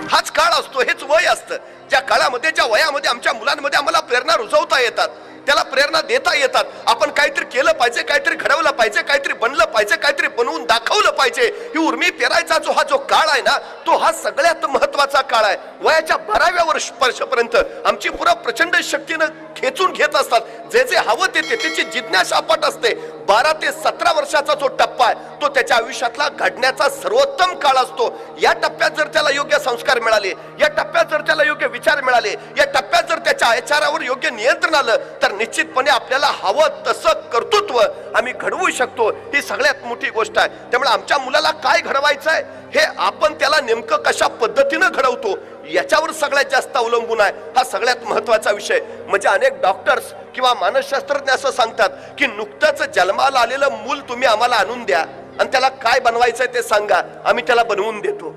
हाच काळ असतो, हेच वय असतं ज्या काळामध्ये, ज्या वयामध्ये आमच्या मुलांमध्ये आम्हाला प्रेरणा रुजवता येतात, त्याला प्रेरणा देता येतात. आपण काहीतरी केलं पाहिजे, काहीतरी घडवलं पाहिजे, काहीतरी बनलं पाहिजे, काहीतरी बनवून दाखवलं पाहिजे. ही उर्मी पेरायचा जो काळ आहे ना, तो हा सगळ्यात महत्वाचा काळ आहे. वयाच्या 12व्या वर्षापर्यंत आमची पुरा प्रचंड शक्तीनं खेचून घेत असतात. जे जे हवं ते त्याची जिज्ञासा अफाट असते. 12 ते 17 वर्षाचा जो टप्पा आहे तो त्याच्या आयुष्यातला घडण्याचा सर्वोत्तम काळ असतो. या टप्प्यात जर त्याला योग्य संस्कार मिळाले, या टप्प्यात जर त्याला योग्य विचार मिळाले, या टप्प्यात जर त्याच्या आचारावर योग्य नियंत्रण आलं, तर निश्चितपणे आपल्याला हवं तसं कर्तृत्व आम्ही घडवू शकतो. ही सगळ्यात मोठी गोष्ट आहे. त्यामुळे आमच्या मुलाला काय घडवायचं आहे हे आपण त्याला नेमकं कशा पद्धतीनं घडवतो याच्यावर सगळ्यात जास्त अवलंबून आहे. हा सगळ्यात महत्वाचा विषय. म्हणजे अनेक डॉक्टर्स किंवा मानसशास्त्रज्ञ असं सांगतात की नुकतंच जन्माला आलेलं मूल तुम्ही आम्हाला आणून द्या आणि त्याला काय बनवायचंय ते सांगा, आम्ही त्याला बनवून देतो.